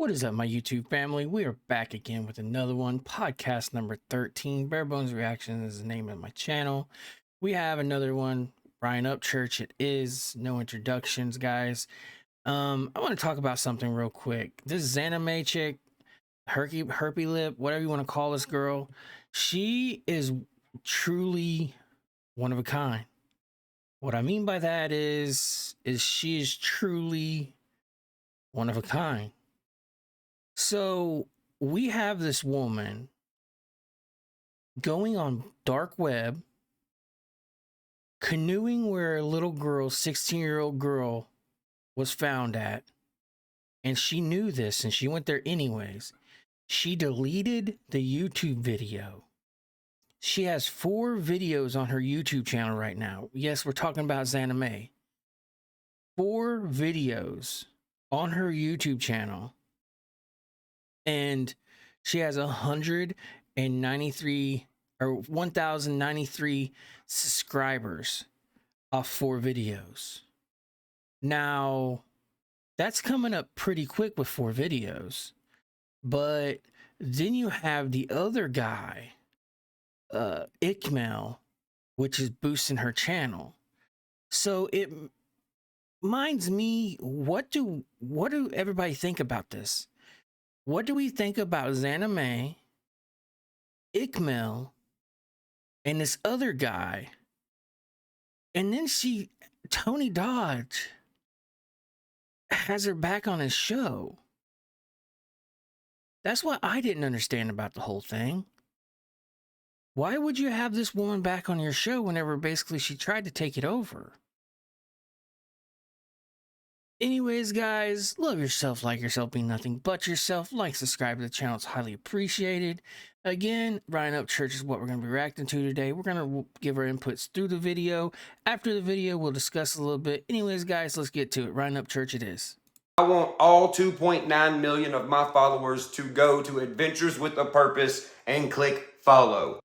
What is up, my YouTube family? We are back again with another one, podcast number 13. Bare Bones Reaction is the name of my channel. We have another one, Brian Upchurch. It is no introductions, guys. I want to talk about something real quick. This Zanime chick, herpy lip, whatever you want to call this girl, she is truly one of a kind. What I mean by that is she is truly one of a kind. So we have this woman going on dark web, canoeing where a little girl, 16-year-old girl, was found at. And she knew this and she went there anyways. She deleted the YouTube video. She has 4 videos on her YouTube channel right now. Yes, we're talking about Zanime. 4 videos on her YouTube channel. And she has 193 or 1,093 subscribers off 4 videos. Now, that's coming up pretty quick with 4 videos. But then you have the other guy, Ikmel, which is boosting her channel. So it minds me, what do everybody think about this? What do we think about Zanime, Ikmel, and this other guy? And then Tony Dodge, has her back on his show. That's what I didn't understand about the whole thing. Why would you have this woman back on your show whenever basically she tried to take it over? Anyways, guys, love yourself, like yourself, be nothing but yourself. Like, subscribe to the channel, it's highly appreciated. Again, Brian Upchurch is what we're going to be reacting to today. We're going to give our inputs through the video. After the video, we'll discuss a little bit. Anyways, guys, let's get to it. Brian Upchurch it is. I want all 2.9 million of my followers to go to Adventures with a Purpose and click follow.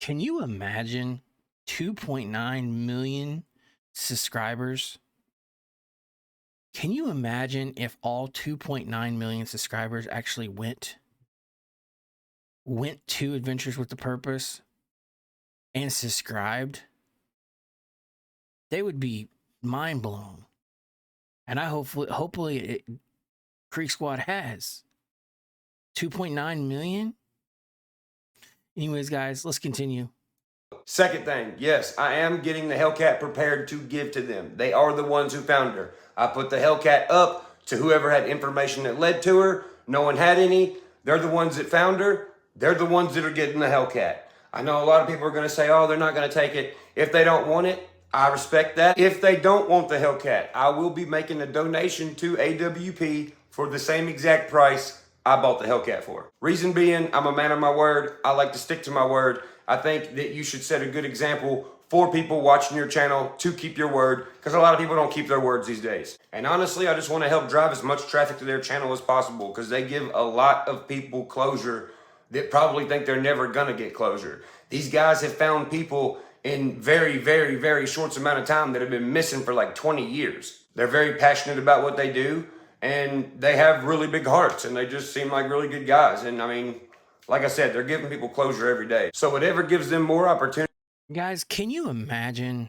Can you imagine 2.9 million subscribers? Can you imagine if all 2.9 million subscribers actually went to Adventures with the Purpose and subscribed? They would be mind blown. And hopefully Creek Squad has 2.9 million. Anyways, guys, let's continue. Second thing, yes, I am getting the Hellcat prepared to give to them. They are the ones who found her. I put the Hellcat up to whoever had information that led to her. No one had any. They're the ones that found her. They're the ones that are getting the Hellcat. I know a lot of people are going to say, oh, they're not going to take it. If they don't want it, I respect that. If they don't want the Hellcat, I will be making a donation to AWP for the same exact price I bought the Hellcat for. Reason being, I'm a man of my word. I like to stick to my word. I think that you should set a good example for people watching your channel to keep your word, because a lot of people don't keep their words these days. And honestly, I just want to help drive as much traffic to their channel as possible, because they give a lot of people closure that probably think they're never gonna get closure. These guys have found people in very, very, very short amount of time that have been missing for like 20 years. They're very passionate about what they do, and they have really big hearts, and they just seem like really good guys. And I mean, like I said, they're giving people closure every day. So whatever gives them more opportunity. Guys, can you imagine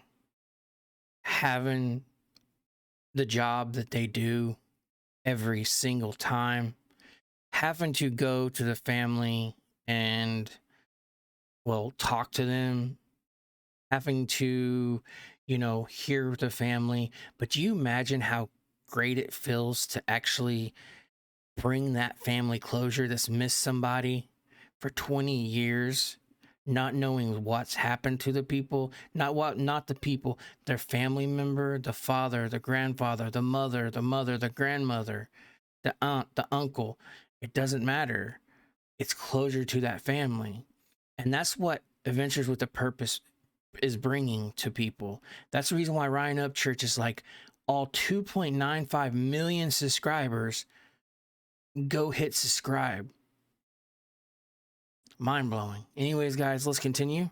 having the job that they do every single time, having to go to the family and, well, talk to them, having to, hear the family? But do you imagine how great it feels to actually bring that family closure that's missed somebody for 20 years, not knowing what's happened to the people, not the people, their family member, the father, the grandfather, the mother, the grandmother, the aunt, the uncle. It doesn't matter. It's closure to that family. And that's what Adventures with a Purpose is bringing to people. That's the reason why Ryan Upchurch is like, all 2.95 million subscribers, go hit subscribe. Mind-blowing. Anyways, guys, let's continue.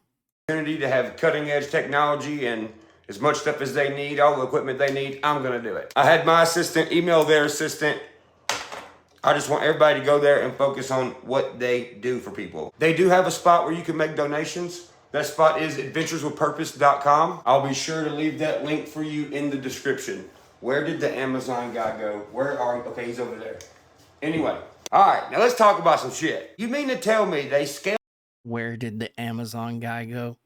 Opportunity to have cutting edge technology and as much stuff as they need, all the equipment they need, I'm gonna do it. I had my assistant email their assistant I just want everybody to go there and focus on what they do for people. They do have a spot where you can make donations. That spot is adventureswithpurpose.com. I'll be sure to leave that link for you in the description. Where did the Amazon guy go? Where are you? Okay, he's over there. Anyway, all right, now let's talk about some shit. You mean to tell me they scaled? Where did the Amazon guy go?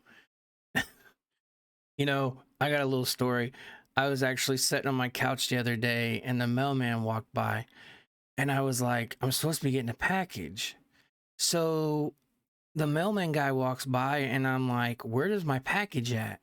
You know, I got a little story. I was actually sitting on my couch the other day and the mailman walked by and I was like, I'm supposed to be getting a package. So the mailman guy walks by and I'm like, where does my package at?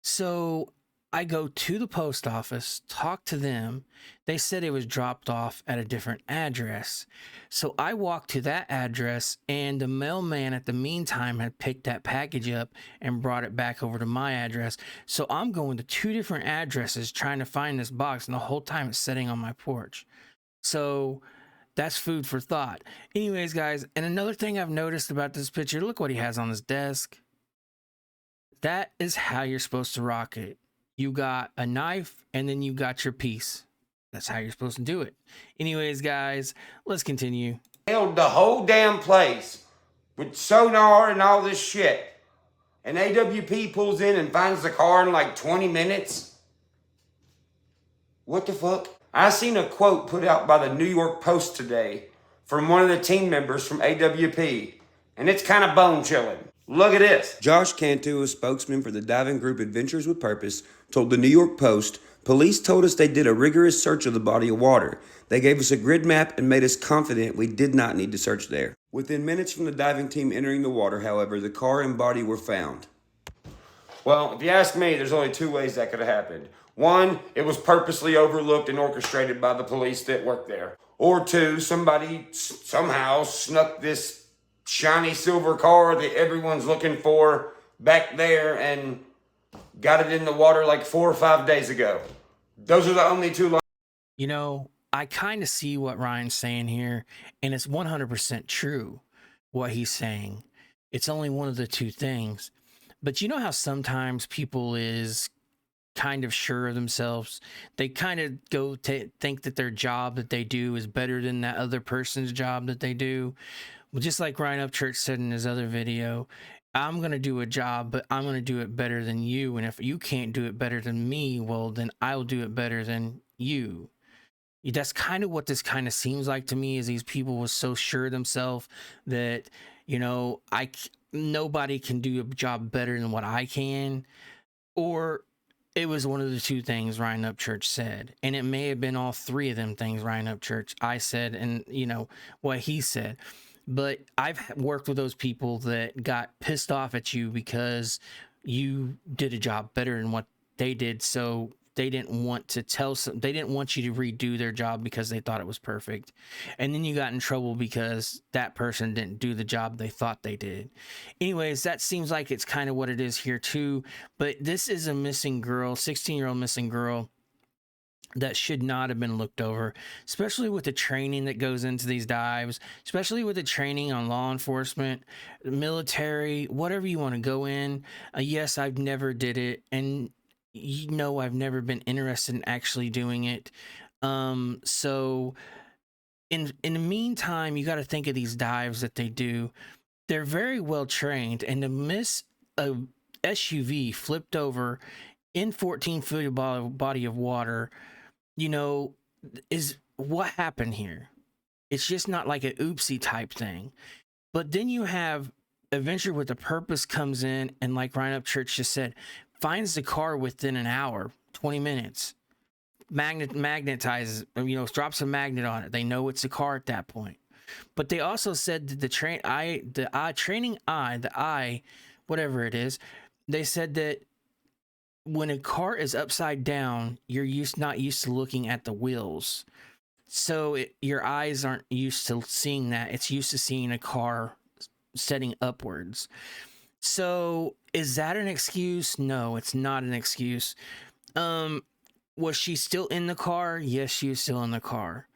So I go to the post office, talk to them. They said it was dropped off at a different address. So I walked to that address and the mailman at the meantime had picked that package up and brought it back over to my address. So I'm going to two different addresses trying to find this box and the whole time it's sitting on my porch. So that's food for thought. Anyways, guys, and another thing I've noticed about this picture, look what he has on his desk. That is how you're supposed to rock it. You got a knife and then you got your piece. That's how you're supposed to do it. Anyways, guys, let's continue. Scaled the whole damn place with sonar and all this shit. And AWP pulls in and finds the car in like 20 minutes. What the fuck? I seen a quote put out by the New York Post today from one of the team members from AWP, and it's kind of bone chilling. Look at this. Josh Cantu, a spokesman for the diving group Adventures with Purpose, told the New York Post, police told us they did a rigorous search of the body of water. They gave us a grid map and made us confident we did not need to search there. Within minutes from the diving team entering the water, however, the car and body were found. Well, if you ask me, there's only two ways that could have happened. One, it was purposely overlooked and orchestrated by the police that worked there. Or two, somebody somehow snuck this shiny silver car that everyone's looking for back there and got it in the water like 4 or 5 days ago. Those are the only two. You know, I kind of see what Ryan's saying here, and it's 100% true what he's saying. It's only one of the two things. But you know how sometimes people is kind of sure of themselves. They kind of go to think that their job that they do is better than that other person's job that they do. Well, just like Ryan Upchurch said in his other video, I'm going to do a job, but I'm going to do it better than you. And if you can't do it better than me, well, then I'll do it better than you. That's kind of what this kind of seems like to me, is these people were so sure of themselves that, you know, nobody can do a job better than what I can. Or it was one of the two things Ryan Upchurch said. And it may have been all three of them things Ryan Upchurch I said and, you know, what he said. But I've worked with those people that got pissed off at you because you did a job better than what they did. So they didn't want to they didn't want you to redo their job because they thought it was perfect. And then you got in trouble because that person didn't do the job they thought they did. Anyways, that seems like it's kind of what it is here too. But this is a missing girl, 16-year-old missing girl that should not have been looked over, especially with the training that goes into these dives, especially with the training on law enforcement, military, whatever you want to go in. Yes, I've never did it. And you know, I've never been interested in actually doing it. So in the meantime, you got to think of these dives that they do. They're very well trained, and to miss a SUV flipped over in 14-foot body of water, you know, is what happened here. It's just not like an oopsie type thing. But then you have Adventure with a Purpose comes in, and like Ryan Upchurch just said, finds the car within an hour, 20 minutes, magnetizes, you know, drops a magnet on it. They know it's a car at that point. But they also said that the training eye, whatever it is, they said that when a car is upside down, you're not used to looking at the wheels. So your eyes aren't used to seeing that. It's used to seeing a car setting upwards. So is that an excuse? No, it's not an excuse. Was she still in the car? Yes, she was still in the car.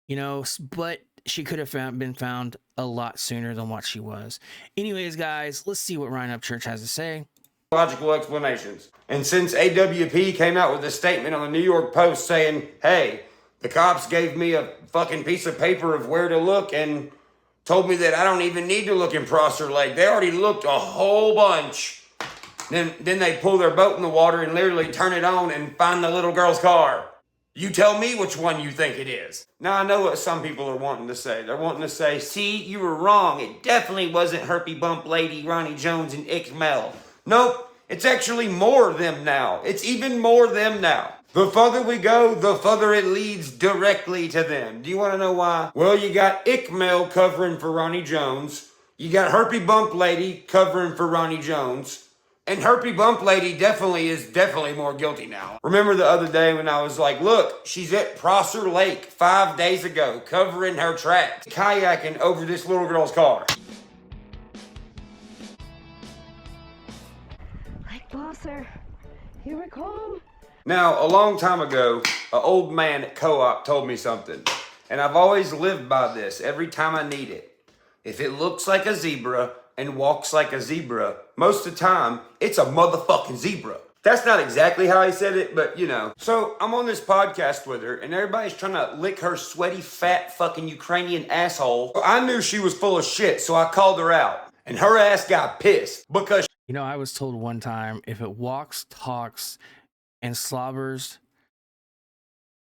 You know, but she could have been found a lot sooner than what she was. Anyways, guys, let's see what Ryan Upchurch has to say. Logical explanations. And since AWP came out with a statement on the New York Post saying, hey, The cops gave me a fucking piece of paper of where to look and told me that I don't even need to look in Prosser Lake. They already looked a whole bunch. Then they pull their boat in the water and literally turn it on and find the little girl's car. You tell me which one you think it is. Now, I know what some people are wanting to say. They're wanting to say, see, you were wrong. It definitely wasn't Herpy Bump Lady, Ronnie Jones, and Ickmel. Nope, it's actually more them now. It's even more them now. The further we go, the further it leads directly to them. Do you want to know why? Well, you got Ickmel covering for Ronnie Jones. You got Herpy Bump Lady covering for Ronnie Jones. And Herpy Bump Lady is definitely more guilty now. Remember the other day when I was like, look, she's at Prosser Lake 5 days ago, covering her tracks, kayaking over this little girl's car. Lake Prosser, here we come. Now, a long time ago, an old man at co-op told me something. And I've always lived by this every time I need it. If it looks like a zebra and walks like a zebra, most of the time, it's a motherfucking zebra. That's not exactly how he said it, but you know. So I'm on this podcast with her, and everybody's trying to lick her sweaty, fat, fucking Ukrainian asshole. I knew she was full of shit, so I called her out. And her ass got pissed because... You know, I was told one time, if it walks, talks, and slobbers,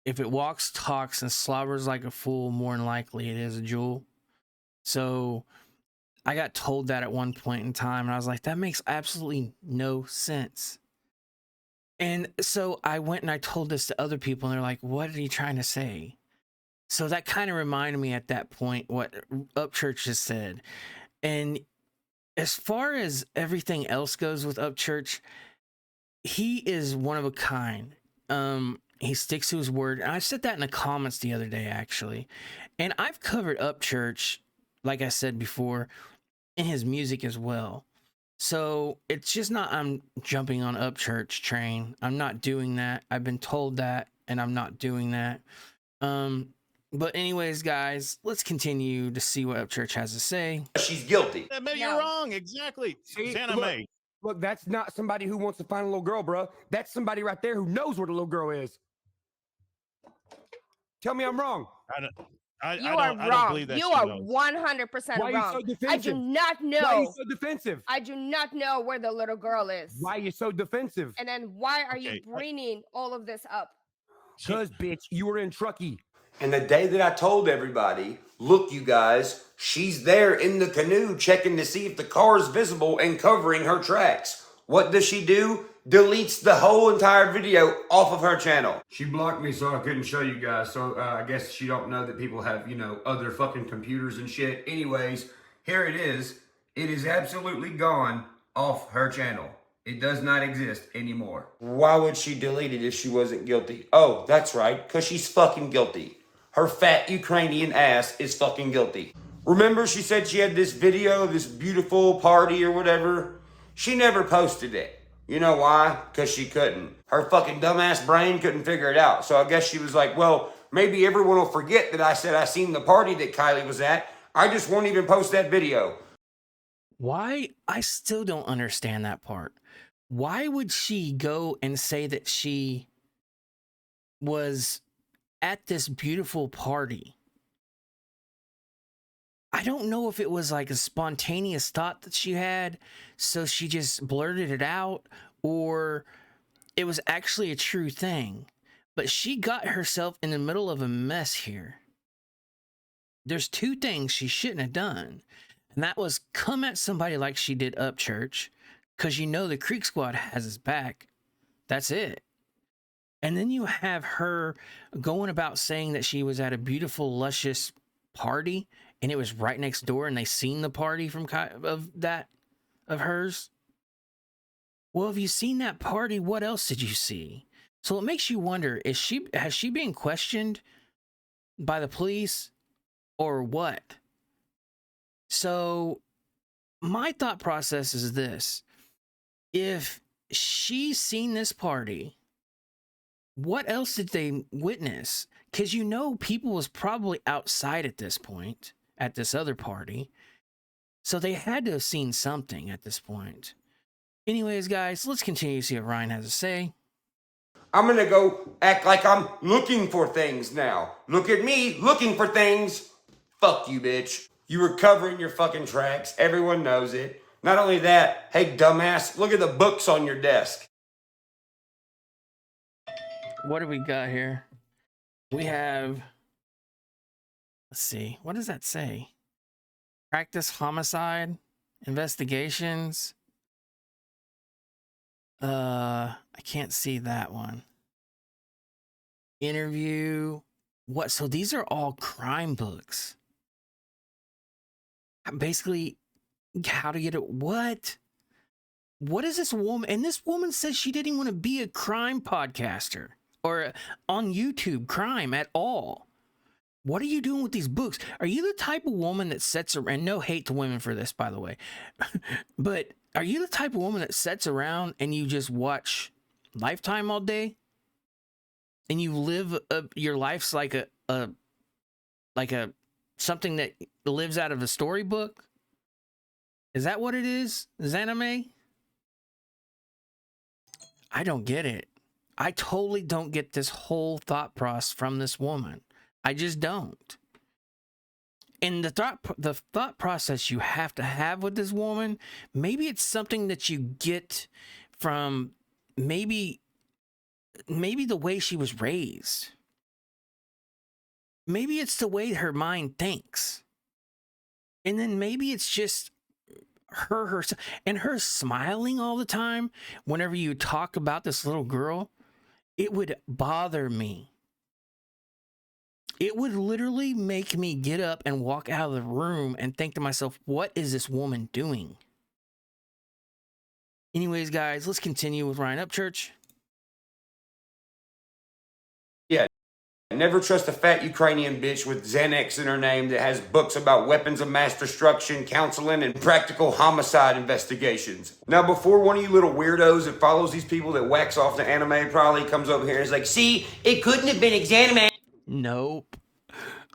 like a fool, more than likely it is a jewel. So I got told that at one point in time, and I was like, that makes absolutely no sense. And so I went and I told this to other people, and they're like, what are you trying to say? So that kind of reminded me at that point what Upchurch has said. And as far as everything else goes with Upchurch, he is one of a kind. He sticks to his word. And I said that in the comments the other day, actually. And I've covered Upchurch, like I said before, in his music as well. So it's just not I'm jumping on Upchurch train. I'm not doing that. I've been told that, and I'm not doing that. But anyways, guys, let's continue to see what Upchurch has to say. She's guilty. Maybe you're wrong. Exactly. See, Anime. look, that's not somebody who wants to find a little girl, bro. That's somebody right there who knows where the little girl is. Tell me I'm wrong. I You are don't wrong. believe that You she are knows. 100% Why are you wrong. so defensive? I do not know. Why are you so defensive? I do not know where the little girl is. Why are you so defensive? And then why are Okay, you bringing all of this up? Because, bitch, you were in Truckee. And the day that I told everybody, look, you guys, she's there in the canoe checking to see if the car is visible and covering her tracks. What does she do? Deletes the whole entire video off of her channel. She blocked me so I couldn't show you guys. So I guess she don't know that people have, other fucking computers and shit. Anyways, here it is. It is absolutely gone off her channel. It does not exist anymore. Why would she delete it if she wasn't guilty? Oh, that's right, because she's fucking guilty. Her fat Ukrainian ass is fucking guilty. Remember she said she had this video, this beautiful party or whatever? She never posted it. You know why? Because she couldn't. Her fucking dumbass brain couldn't figure it out. So I guess she was like, well, maybe everyone will forget that I said I seen the party that Kylie was at. I just won't even post that video. Why? I still don't understand that part. Why would she go and say that she was at this beautiful party? I don't know if it was like a spontaneous thought that she had, so she just blurted it out, or it was actually a true thing. But she got herself in the middle of a mess here. There's two things she shouldn't have done, and that was come at somebody like she did Upchurch, because the Creek Squad has his back. That's it. And then you have her going about saying that she was at a beautiful, luscious party, and it was right next door, and they seen the party of hers. Well, if you seen that party, what else did you see? So it makes you wonder: has she been questioned by the police, or what? So my thought process is this: if she's seen this party, what else did they witness? Because people was probably outside at this point, at this other party. So they had to have seen something at this point. Anyways, guys, let's continue to see what Ryan has to say. I'm gonna go act like I'm looking for things now. Look at me looking for things. Fuck you, bitch. You were covering your fucking tracks. Everyone knows it. Not only that, hey, dumbass, look at the books on your desk. What do we got here? We have, let's see, what does that say? Practice homicide investigations. I can't see that one. Interview. What? So these are all crime books. Basically, how to get it. What? What is this woman? And this woman says she didn't want to be a crime podcaster or on YouTube crime at all. What are you doing with these books? Are you the type of woman that sits around, and no hate to women for this, by the way, but are you the type of woman that sits around and you just watch Lifetime all day? And you live your life's like a something that lives out of a storybook? Is that what it is? Is anime? I don't get it. I totally don't get this whole thought process from this woman. I just don't. And the thought process you have to have with this woman, maybe it's something that you get from maybe the way she was raised. Maybe it's the way her mind thinks. And then maybe it's just her and her smiling all the time whenever you talk about this little girl. It would bother me. It would literally make me get up and walk out of the room and think to myself, what is this woman doing? Anyways, guys, let's continue with Ryan Upchurch. Yeah. Never trust a fat Ukrainian bitch with Xanax in her name that has books about weapons of mass destruction, counseling, and practical homicide investigations. Now, before one of you little weirdos that follows these people that wax off the anime probably comes over here and is like, see, it couldn't have been exanime. Nope.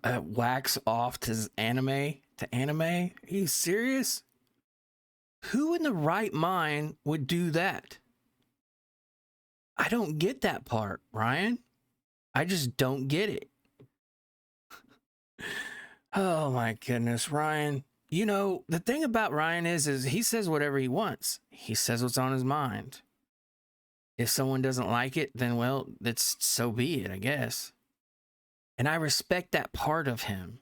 Wax off to anime? Are you serious? Who in the right mind would do that? I don't get that part, Ryan. I just don't get it. Oh my goodness, Ryan. You know, the thing about Ryan is he says whatever he wants. He says what's on his mind. If someone doesn't like it, then well, that's so be it, I guess. And I respect that part of him.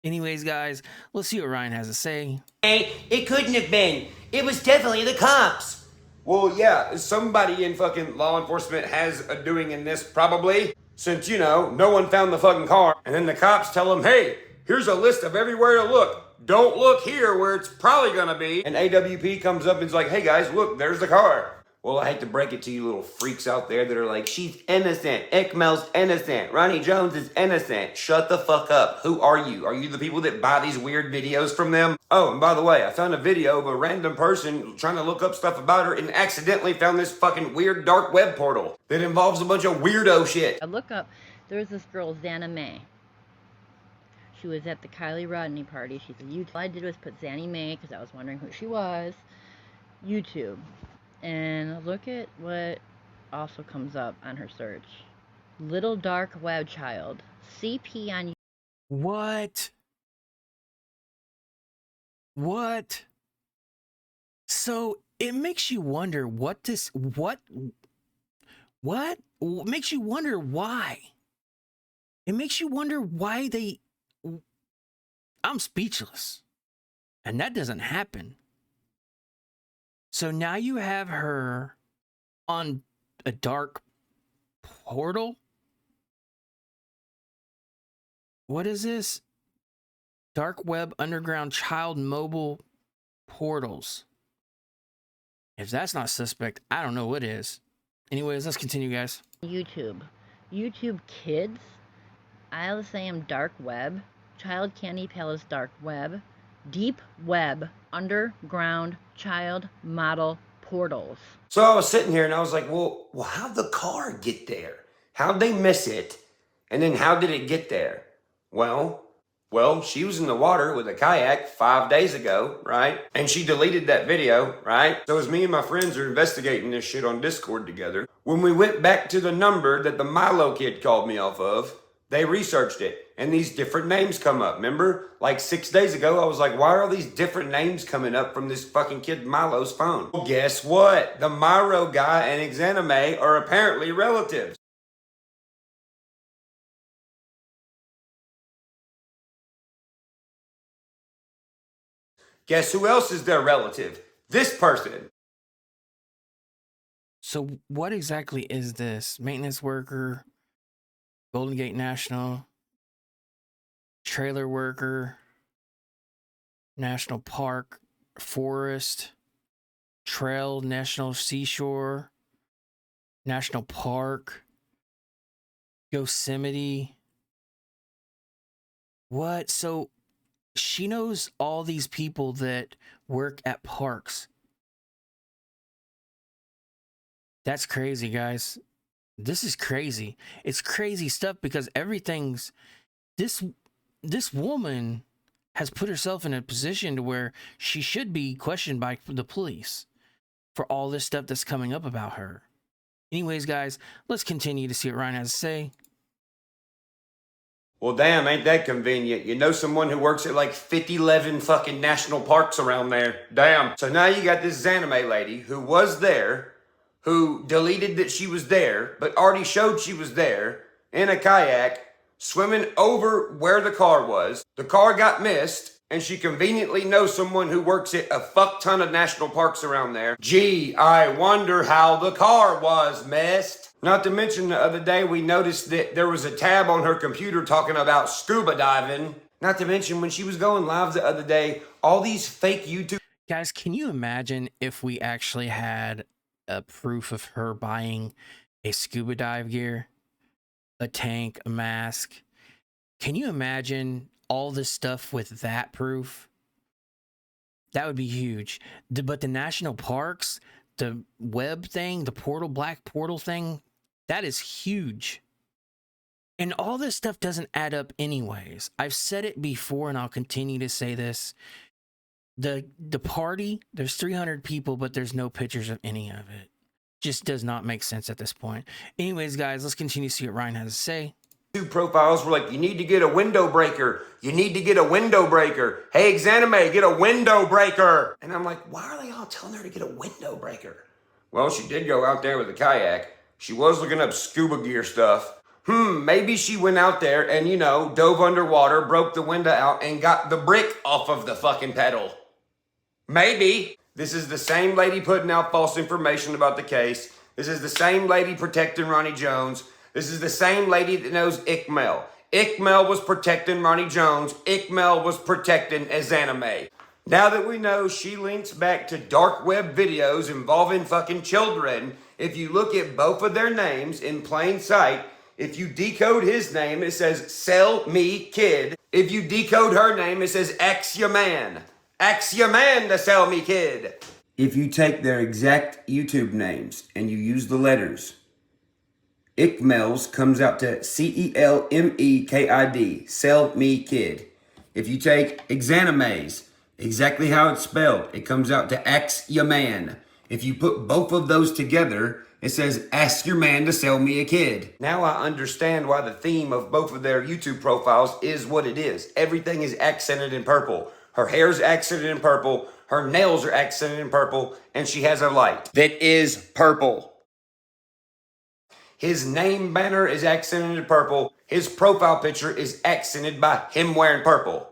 Anyways, guys, let's see what Ryan has to say. Hey, it couldn't have been. It was definitely the cops. Well, yeah, somebody in fucking law enforcement has a doing in this, probably. Since, you know, no one found the fucking car. And then the cops tell them, hey, here's a list of everywhere to look. Don't look here where it's probably gonna be. And AWP comes up and is like, hey guys, look, there's the car. Well, I hate to break it to you little freaks out there that are like, she's innocent. Ikmel's innocent. Ronnie Jones is innocent. Shut the fuck up. Who are you? Are you the people that buy these weird videos from them? Oh, and by the way, I found a video of a random person trying to look up stuff about her and accidentally found this fucking weird dark web portal that involves a bunch of weirdo shit. I look up, there's this girl, Xana May. She was at the Kylie Rodney party. She's a YouTube. All I did was put Xanny May because I was wondering who she was. YouTube. And look at what also comes up on her search. Little Dark Web Child. CP on What? What? So it makes you wonder what makes you wonder why. It makes you wonder why I'm speechless. And that doesn't happen. So now you have her on a dark portal? What is this? Dark web underground child mobile portals. If that's not suspect, I don't know what is. Anyways, let's continue, guys. YouTube. YouTube Kids. I'll say I'm dark web. Child Candy Palace dark web. Deep web. Underground child model portals. So I was sitting here and I was like, well, how'd the car get there? How'd they miss it? And then how did it get there? Well, Well, she was in the water with a kayak 5 days ago, right? And she deleted that video, right? So as me and my friends are investigating this shit on Discord together, when we went back to the number that the Milo kid called me off of, they researched it, and these different names come up. Remember? Like 6 days ago, I was like, why are these different names coming up from this fucking kid Milo's phone? Well, guess what? The Miro guy and Exanime are apparently relatives. Guess who else is their relative? This person. So what exactly is this? Maintenance worker, Golden Gate National, trailer worker, national park, forest, trail, national seashore, national park, Yosemite. What? So she knows all these people that work at parks. That's crazy, guys. This is crazy. It's crazy stuff because everything's this woman has put herself in a position to where she should be questioned by the police for all this stuff that's coming up about her. Anyways, guys, let's continue to see what Ryan has to say. Well, damn, ain't that convenient? You know someone who works at like 50-11 fucking national parks around there. Damn. So now you got this Zanime lady who was there, who deleted that she was there, but already showed she was there in a kayak, swimming over where the car was. The car got missed, and she conveniently knows someone who works at a fuck ton of national parks around there. Gee, I wonder how the car was missed. Not to mention the other day we noticed that there was a tab on her computer talking about scuba diving. Not to mention when she was going live the other day, all these fake YouTube... Guys, can you imagine if we actually had a proof of her buying a scuba dive gear, a tank, a mask? Can you imagine all this stuff with that proof? That would be huge. But the national parks, the web thing, the portal, black portal thing, that is huge. And all this stuff doesn't add up anyways. I've said it before and I'll continue to say this. The party, there's 300 people, but there's no pictures of any of it. Just does not make sense at this point. Anyways, guys, let's continue to see what Ryan has to say. profiles were like, you need to get a window breaker. You need to get a window breaker. Hey, Exanime, get a window breaker. And I'm like, why are they all telling her to get a window breaker? Well, she did go out there with a kayak. She was looking up scuba gear stuff. Maybe she went out there and, dove underwater, broke the window out, and got the brick off of the fucking pedal. Maybe. This is the same lady putting out false information about the case. This is the same lady protecting Ronnie Jones. This is the same lady that knows Ickmel. Ickmel was protecting Ronnie Jones. Ickmel was protecting Exanime. Now that we know she links back to dark web videos involving fucking children, if you look at both of their names in plain sight, if you decode his name, it says, sell me kid. If you decode her name, it says, X your man. X your man to sell me kid. If you take their exact YouTube names and you use the letters, Ickmel's comes out to Celmekid, sell me kid. If you take Exanime's, exactly how it's spelled, it comes out to X your man. If you put both of those together, it says, ask your man to sell me a kid. Now I understand why the theme of both of their YouTube profiles is what it is. Everything is accented in purple. Her hair's accented in purple. Her nails are accented in purple. And she has a light that is purple. His name banner is accented in purple. His profile picture is accented by him wearing purple.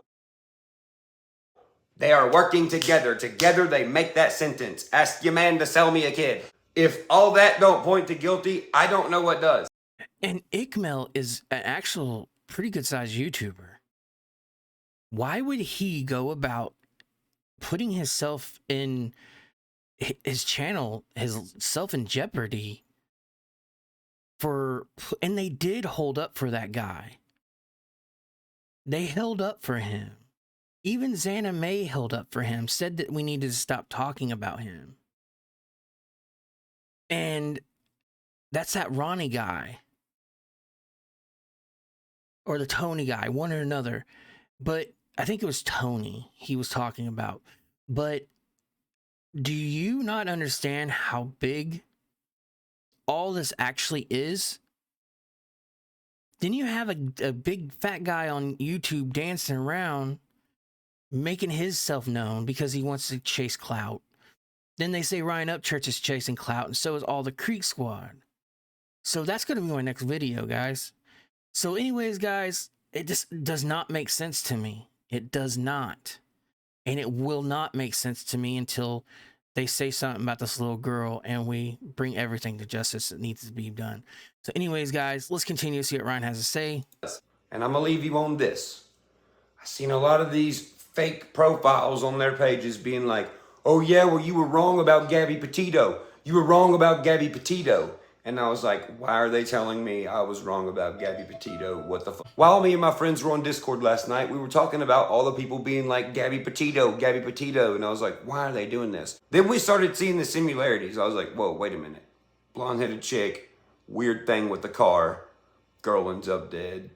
They are working together. Together they make that sentence. Ask your man to sell me a kid. If all that don't point to guilty, I don't know what does. And Ickmel is an actual pretty good sized YouTuber. Why would he go about putting himself in his channel, his self in jeopardy and they did hold up for that guy. They held up for him. Even Xana May held up for him, said that we needed to stop talking about him. And that's that Ronnie guy. Or the Tony guy, one or another. But I think it was Tony he was talking about. But do you not understand how big all this actually is? Then you have a big fat guy on YouTube dancing around, making himself known because he wants to chase clout. Then they say Ryan Upchurch is chasing clout, and so is all the Creek Squad. So that's going to be my next video, guys. So anyways, guys, it just does not make sense to me. It does not. And it will not make sense to me until they say something about this little girl and we bring everything to justice that needs to be done. So anyways, guys, let's continue to see what Ryan has to say. And I'm going to leave you on this. I've seen a lot of these fake profiles on their pages being like, oh yeah, well you were wrong about Gabby Petito. You were wrong about Gabby Petito. And I was like, why are they telling me I was wrong about Gabby Petito? What the fuck? While me and my friends were on Discord last night, we were talking about all the people being like, Gabby Petito. And I was like, why are they doing this? Then we started seeing the similarities. I was like, whoa, wait a minute. Blonde-headed chick, weird thing with the car, girl ends up dead.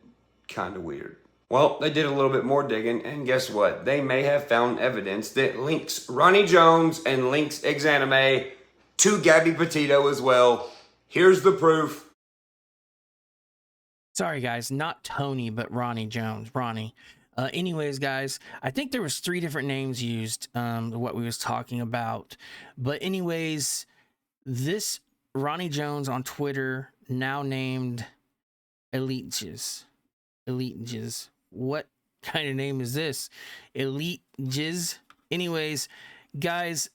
Kind of weird. Well, they did a little bit more digging, and guess what? They may have found evidence that links Ronnie Jones and links Exanime to Gabby Petito as well. Here's the proof. Sorry, guys, not Tony, but Ronnie Jones. Ronnie. Anyways, guys, I think there was 3 different names used, what we was talking about. But anyways, this Ronnie Jones on Twitter, now named Elite Jizz. What kind of name is this? Elite Jizz. Anyways, guys,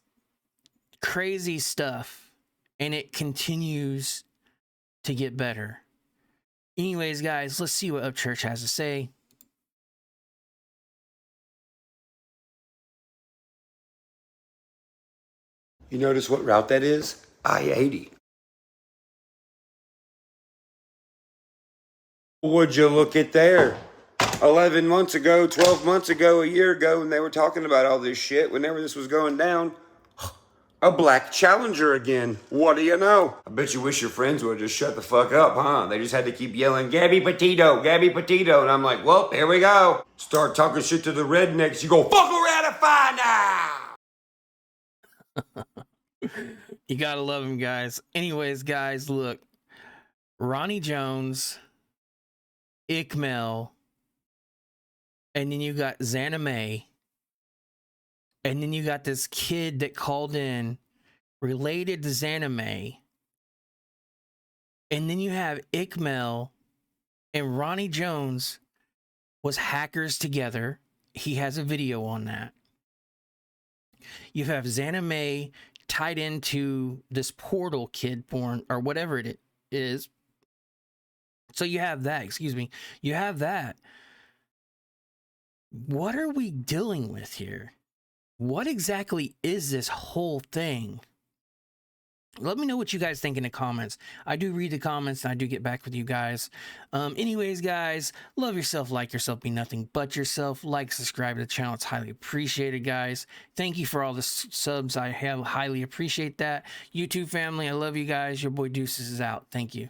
crazy stuff. And it continues to get better. Anyways, guys, let's see what Upchurch has to say. You notice what route that is? I-80. Would you look at there? 11 months ago, 12 months ago, a year ago, when they were talking about all this shit, whenever this was going down, a black Challenger again. What do you know? I bet you wish your friends would just shut the fuck up, huh? They just had to keep yelling, Gabby Petito, Gabby Petito. And I'm like, well, here we go. Start talking shit to the rednecks. You go, fuck around and find out. You gotta love him, guys. Anyways, guys, look. Ronnie Jones, Ikmel, and then you got Zanime. And then you got this kid that called in related to Zanime. And then you have Ikmel and Ronnie Jones was hackers together. He has a video on that. You have Zanime tied into this portal kid porn or whatever it is. So you have that, excuse me. You have that. What are we dealing with here? What exactly is this whole thing? Let me know what you guys think in the comments. I do read the comments and I do get back with you guys. Anyways, guys, love yourself, like yourself, be nothing but yourself. Like, subscribe to the channel. It's highly appreciated, guys. Thank you for all the subs. I have highly appreciate that. YouTube family, I love you guys. Your boy Deuces is out. Thank you.